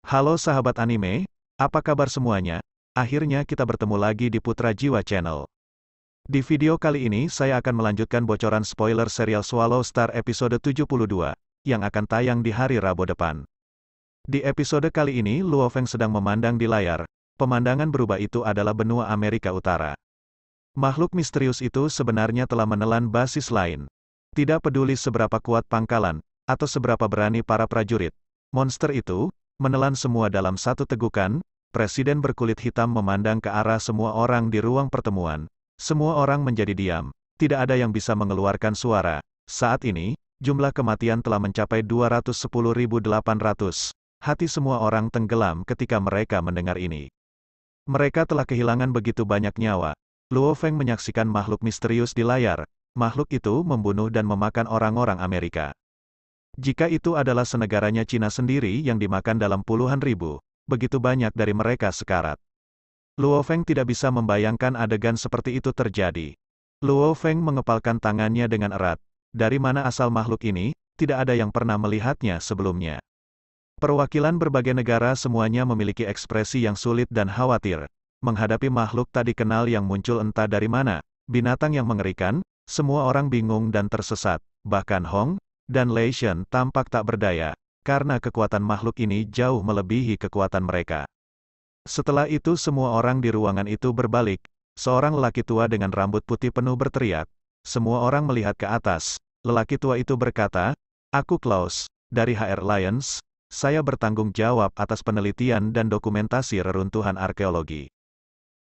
Halo sahabat anime, apa kabar semuanya? Akhirnya kita bertemu lagi di Putra Jiwa Channel. Di video kali ini saya akan melanjutkan bocoran spoiler serial Swallow Star episode 72, yang akan tayang di hari Rabu depan. Di episode kali ini Luo Feng sedang memandang di layar, pemandangan berubah itu adalah benua Amerika Utara. Makhluk misterius itu sebenarnya telah menelan basis lain. Tidak peduli seberapa kuat pangkalan, atau seberapa berani para prajurit, monster itu menelan semua dalam satu tegukan. Presiden berkulit hitam memandang ke arah semua orang di ruang pertemuan. Semua orang menjadi diam. Tidak ada yang bisa mengeluarkan suara. Saat ini, jumlah kematian telah mencapai 210.800. Hati semua orang tenggelam ketika mereka mendengar ini. Mereka telah kehilangan begitu banyak nyawa. Luo Feng menyaksikan makhluk misterius di layar. Makhluk itu membunuh dan memakan orang-orang Amerika. Jika itu adalah senegaranya Cina sendiri yang dimakan dalam puluhan ribu, begitu banyak dari mereka sekarat. Luo Feng tidak bisa membayangkan adegan seperti itu terjadi. Luo Feng mengepalkan tangannya dengan erat. Dari mana asal makhluk ini? Tidak ada yang pernah melihatnya sebelumnya. Perwakilan berbagai negara semuanya memiliki ekspresi yang sulit dan khawatir. Menghadapi makhluk tak dikenal yang muncul entah dari mana, binatang yang mengerikan, semua orang bingung dan tersesat. Bahkan Hong dan Lei Shen tampak tak berdaya, karena kekuatan makhluk ini jauh melebihi kekuatan mereka. Setelah itu semua orang di ruangan itu berbalik. Seorang lelaki tua dengan rambut putih penuh berteriak. Semua orang melihat ke atas. Lelaki tua itu berkata, "Aku Klaus, dari HR Alliance. Saya bertanggung jawab atas penelitian dan dokumentasi reruntuhan arkeologi."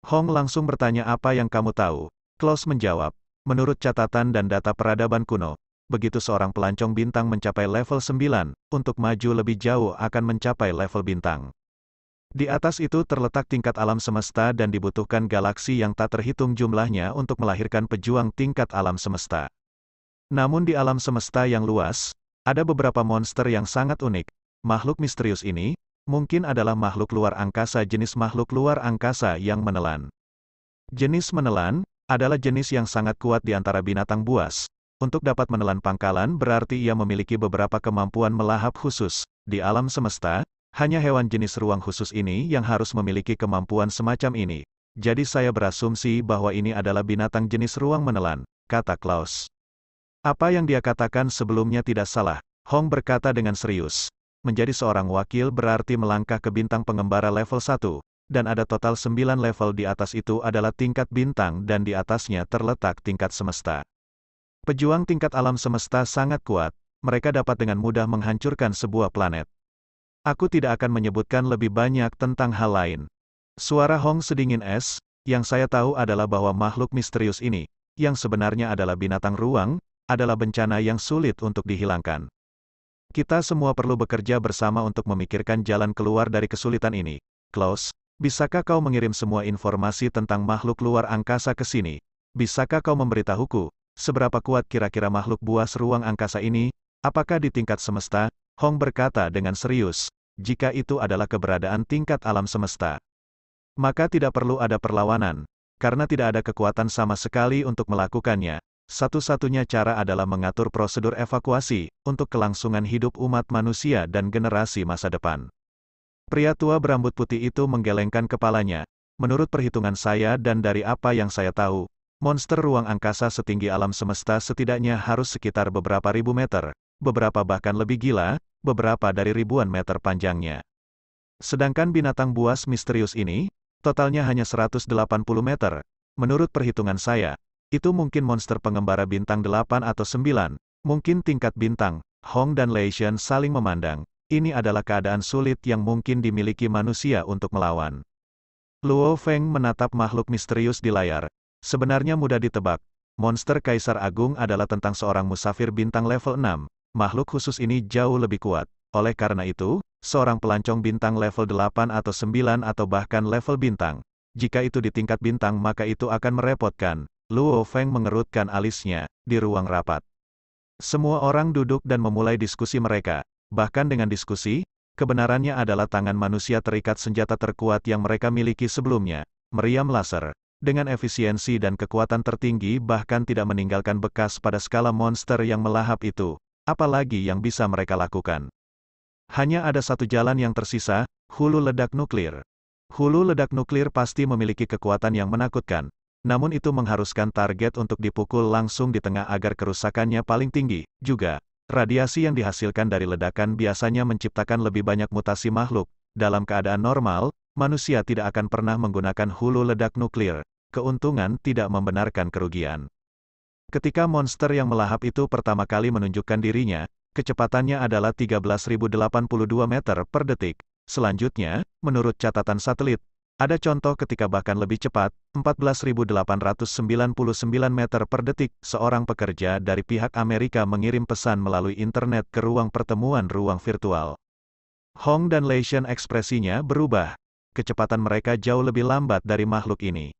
Hong langsung bertanya, "Apa yang kamu tahu?" Klaus menjawab, "Menurut catatan dan data peradaban kuno, begitu seorang pelancong bintang mencapai level 9, untuk maju lebih jauh akan mencapai level bintang. Di atas itu terletak tingkat alam semesta dan dibutuhkan galaksi yang tak terhitung jumlahnya untuk melahirkan pejuang tingkat alam semesta. Namun di alam semesta yang luas, ada beberapa monster yang sangat unik. Makhluk misterius ini, mungkin adalah makhluk luar angkasa jenis makhluk luar angkasa yang menelan. Jenis menelan, adalah jenis yang sangat kuat di antara binatang buas. Untuk dapat menelan pangkalan berarti ia memiliki beberapa kemampuan melahap khusus. Di alam semesta, hanya hewan jenis ruang khusus ini yang harus memiliki kemampuan semacam ini. Jadi saya berasumsi bahwa ini adalah binatang jenis ruang menelan, kata Klaus. Apa yang dia katakan sebelumnya tidak salah, Hong berkata dengan serius. Menjadi seorang wakil berarti melangkah ke bintang pengembara level 1, dan ada total 9 level di atas itu adalah tingkat bintang dan di atasnya terletak tingkat semesta. Pejuang tingkat alam semesta sangat kuat, mereka dapat dengan mudah menghancurkan sebuah planet. Aku tidak akan menyebutkan lebih banyak tentang hal lain. Suara Hong sedingin es, yang saya tahu adalah bahwa makhluk misterius ini, yang sebenarnya adalah binatang ruang, adalah bencana yang sulit untuk dihilangkan. Kita semua perlu bekerja bersama untuk memikirkan jalan keluar dari kesulitan ini. Klaus, bisakah kau mengirim semua informasi tentang makhluk luar angkasa ke sini? Bisakah kau memberitahuku, seberapa kuat kira-kira makhluk buas ruang angkasa ini? Apakah di tingkat semesta? Hong berkata dengan serius, jika itu adalah keberadaan tingkat alam semesta, maka tidak perlu ada perlawanan, karena tidak ada kekuatan sama sekali untuk melakukannya. Satu-satunya cara adalah mengatur prosedur evakuasi, untuk kelangsungan hidup umat manusia dan generasi masa depan. Pria tua berambut putih itu menggelengkan kepalanya. Menurut perhitungan saya dan dari apa yang saya tahu, monster ruang angkasa setinggi alam semesta setidaknya harus sekitar beberapa ribu meter, beberapa bahkan lebih gila, beberapa dari ribuan meter panjangnya. Sedangkan binatang buas misterius ini, totalnya hanya 180 meter. Menurut perhitungan saya, itu mungkin monster pengembara bintang 8 atau 9, mungkin tingkat bintang. Hong dan Lei Shen saling memandang. Ini adalah keadaan sulit yang mungkin dimiliki manusia untuk melawan. Luo Feng menatap makhluk misterius di layar. Sebenarnya mudah ditebak. Monster Kaisar Agung adalah tentang seorang musafir bintang level 6. Makhluk khusus ini jauh lebih kuat. Oleh karena itu, seorang pelancong bintang level 8 atau 9 atau bahkan level bintang. Jika itu di tingkat bintang maka itu akan merepotkan. Luo Feng mengerutkan alisnya, di ruang rapat. Semua orang duduk dan memulai diskusi mereka. Bahkan dengan diskusi, kebenarannya adalah tangan manusia terikat senjata terkuat yang mereka miliki sebelumnya. Meriam laser, dengan efisiensi dan kekuatan tertinggi bahkan tidak meninggalkan bekas pada skala monster yang melahap itu. Apalagi yang bisa mereka lakukan? Hanya ada satu jalan yang tersisa, Hulu ledak nuklir. Hulu ledak nuklir pasti memiliki kekuatan yang menakutkan, namun itu mengharuskan target untuk dipukul langsung di tengah agar kerusakannya paling tinggi. Juga, radiasi yang dihasilkan dari ledakan biasanya menciptakan lebih banyak mutasi makhluk. Dalam keadaan normal, manusia tidak akan pernah menggunakan hulu ledak nuklir. Keuntungan tidak membenarkan kerugian. Ketika monster yang melahap itu pertama kali menunjukkan dirinya, kecepatannya adalah 13.082 meter per detik. Selanjutnya, menurut catatan satelit, ada contoh ketika bahkan lebih cepat, 14.899 meter per detik. Seorang pekerja dari pihak Amerika mengirim pesan melalui internet ke ruang pertemuan ruang virtual. Hong dan Leishan ekspresinya berubah. Kecepatan mereka jauh lebih lambat dari makhluk ini.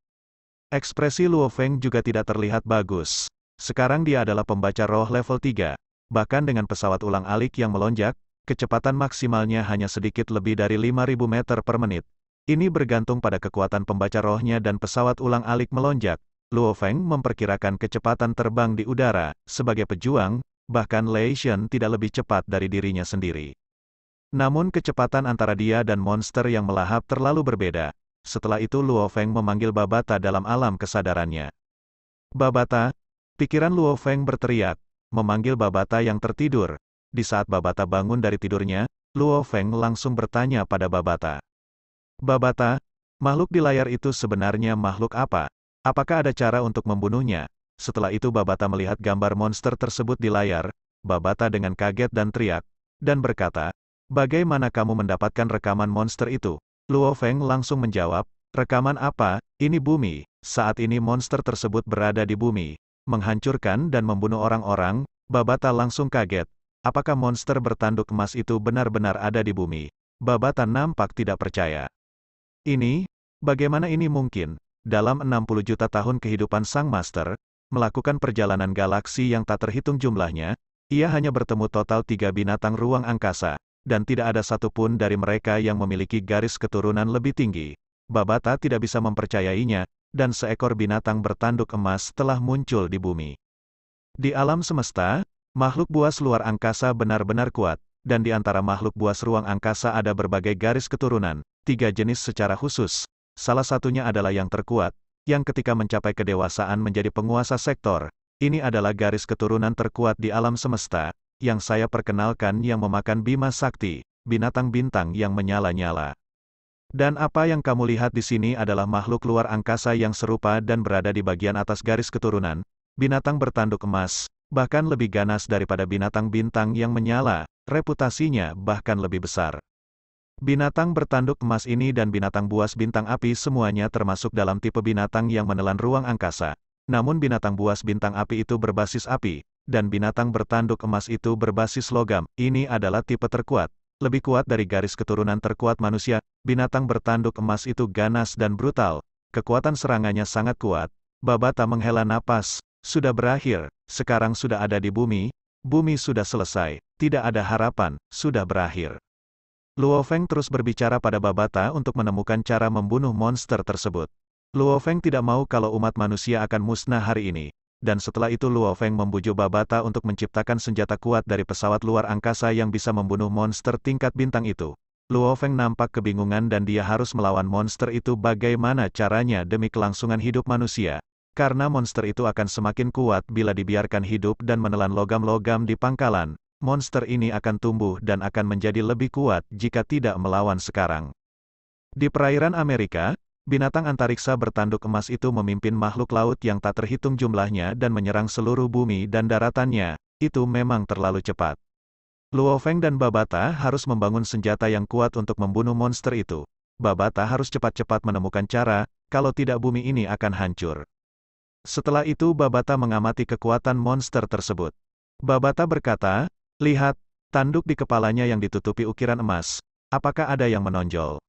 Ekspresi Luo Feng juga tidak terlihat bagus. Sekarang dia adalah pembaca roh level 3. Bahkan dengan pesawat ulang-alik yang melonjak, kecepatan maksimalnya hanya sedikit lebih dari 5.000 meter per menit. Ini bergantung pada kekuatan pembaca rohnya dan pesawat ulang-alik melonjak. Luo Feng memperkirakan kecepatan terbang di udara. Sebagai pejuang, bahkan Lei Shen tidak lebih cepat dari dirinya sendiri. Namun kecepatan antara dia dan monster yang melahap terlalu berbeda. Setelah itu Luo Feng memanggil Babata dalam alam kesadarannya. Babata, pikiran Luo Feng berteriak, memanggil Babata yang tertidur. Di saat Babata bangun dari tidurnya, Luo Feng langsung bertanya pada Babata. Babata, makhluk di layar itu sebenarnya makhluk apa? Apakah ada cara untuk membunuhnya? Setelah itu Babata melihat gambar monster tersebut di layar. Babata dengan kaget dan teriak, dan berkata, "Bagaimana kamu mendapatkan rekaman monster itu?" Luo Feng langsung menjawab, "Rekaman apa? Ini bumi. Saat ini monster tersebut berada di bumi, menghancurkan dan membunuh orang-orang." Babata langsung kaget. Apakah monster bertanduk emas itu benar-benar ada di bumi? Babata nampak tidak percaya. Bagaimana ini mungkin? Dalam 60 juta tahun kehidupan Sang Master, melakukan perjalanan galaksi yang tak terhitung jumlahnya, ia hanya bertemu total 3 binatang ruang angkasa, dan tidak ada satupun dari mereka yang memiliki garis keturunan lebih tinggi. Babata tidak bisa mempercayainya, dan seekor binatang bertanduk emas telah muncul di bumi. Di alam semesta, makhluk buas luar angkasa benar-benar kuat, dan di antara makhluk buas ruang angkasa ada berbagai garis keturunan, 3 jenis secara khusus. Salah satunya adalah yang terkuat, yang ketika mencapai kedewasaan menjadi penguasa sektor. Ini adalah garis keturunan terkuat di alam semesta, yang saya perkenalkan yang memakan Bima Sakti, binatang bintang yang menyala-nyala. Dan apa yang kamu lihat di sini adalah makhluk luar angkasa yang serupa dan berada di bagian atas garis keturunan, binatang bertanduk emas, bahkan lebih ganas daripada binatang bintang yang menyala, reputasinya bahkan lebih besar. Binatang bertanduk emas ini dan binatang buas bintang api semuanya termasuk dalam tipe binatang yang menelan ruang angkasa. Namun binatang buas bintang api itu berbasis api, dan binatang bertanduk emas itu berbasis logam. Ini adalah tipe terkuat, lebih kuat dari garis keturunan terkuat manusia. Binatang bertanduk emas itu ganas dan brutal. Kekuatan serangannya sangat kuat. Babata menghela napas. Sudah berakhir, sekarang sudah ada di bumi. Bumi sudah selesai, tidak ada harapan, sudah berakhir. Luo Feng terus berbicara pada Babata untuk menemukan cara membunuh monster tersebut. Luo Feng tidak mau kalau umat manusia akan musnah hari ini. Dan setelah itu Luo Feng membujuk Babata untuk menciptakan senjata kuat dari pesawat luar angkasa yang bisa membunuh monster tingkat bintang itu. Luo Feng nampak kebingungan dan dia harus melawan monster itu. Bagaimana caranya demi kelangsungan hidup manusia? Karena monster itu akan semakin kuat bila dibiarkan hidup dan menelan logam-logam di pangkalan. Monster ini akan tumbuh dan akan menjadi lebih kuat jika tidak melawan sekarang. Di perairan Amerika, binatang antariksa bertanduk emas itu memimpin makhluk laut yang tak terhitung jumlahnya dan menyerang seluruh bumi dan daratannya. Itu memang terlalu cepat. Luo Feng dan Babata harus membangun senjata yang kuat untuk membunuh monster itu. Babata harus cepat-cepat menemukan cara, kalau tidak bumi ini akan hancur. Setelah itu Babata mengamati kekuatan monster tersebut. Babata berkata, "Lihat, tanduk di kepalanya yang ditutupi ukiran emas. Apakah ada yang menonjol?"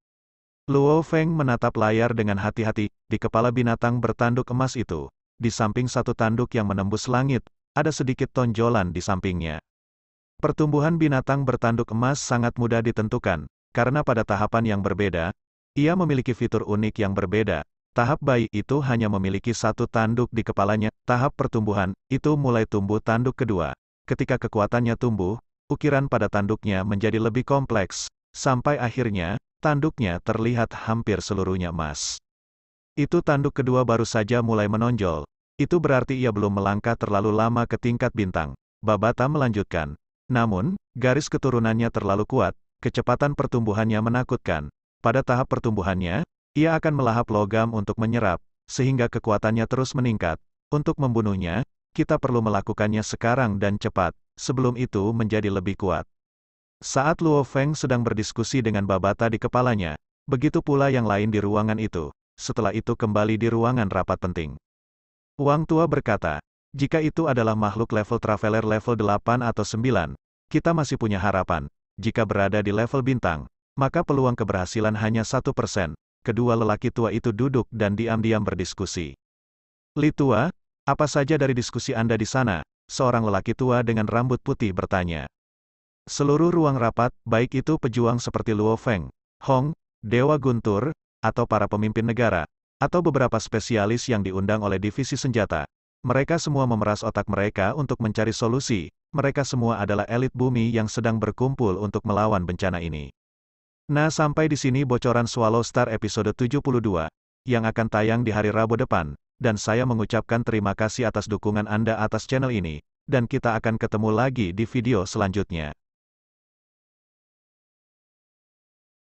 Luo Feng menatap layar dengan hati-hati. Di kepala binatang bertanduk emas itu, di samping satu tanduk yang menembus langit, ada sedikit tonjolan di sampingnya. Pertumbuhan binatang bertanduk emas sangat mudah ditentukan, karena pada tahapan yang berbeda, ia memiliki fitur unik yang berbeda. Tahap bayi itu hanya memiliki satu tanduk di kepalanya. Tahap pertumbuhan itu mulai tumbuh tanduk kedua. Ketika kekuatannya tumbuh, ukiran pada tanduknya menjadi lebih kompleks, sampai akhirnya, tanduknya terlihat hampir seluruhnya emas. Itu tanduk kedua baru saja mulai menonjol. Itu berarti ia belum melangkah terlalu lama ke tingkat bintang. Babata melanjutkan. Namun, garis keturunannya terlalu kuat, kecepatan pertumbuhannya menakutkan. Pada tahap pertumbuhannya, ia akan melahap logam untuk menyerap, sehingga kekuatannya terus meningkat. Untuk membunuhnya, kita perlu melakukannya sekarang dan cepat, sebelum itu menjadi lebih kuat. Saat Luo Feng sedang berdiskusi dengan Babata di kepalanya, begitu pula yang lain di ruangan itu. Setelah itu kembali di ruangan rapat penting. Wang Tua berkata, jika itu adalah makhluk level Traveler level 8 atau 9, kita masih punya harapan. Jika berada di level bintang, maka peluang keberhasilan hanya 1%. Kedua lelaki tua itu duduk dan diam-diam berdiskusi. Li Tua, apa saja dari diskusi Anda di sana? Seorang lelaki tua dengan rambut putih bertanya. Seluruh ruang rapat, baik itu pejuang seperti Luo Feng, Hong, Dewa Guntur, atau para pemimpin negara, atau beberapa spesialis yang diundang oleh divisi senjata. Mereka semua memeras otak mereka untuk mencari solusi. Mereka semua adalah elit bumi yang sedang berkumpul untuk melawan bencana ini. Nah, sampai di sini bocoran Swallow Star episode 72, yang akan tayang di hari Rabu depan, dan saya mengucapkan terima kasih atas dukungan Anda atas channel ini, dan kita akan ketemu lagi di video selanjutnya.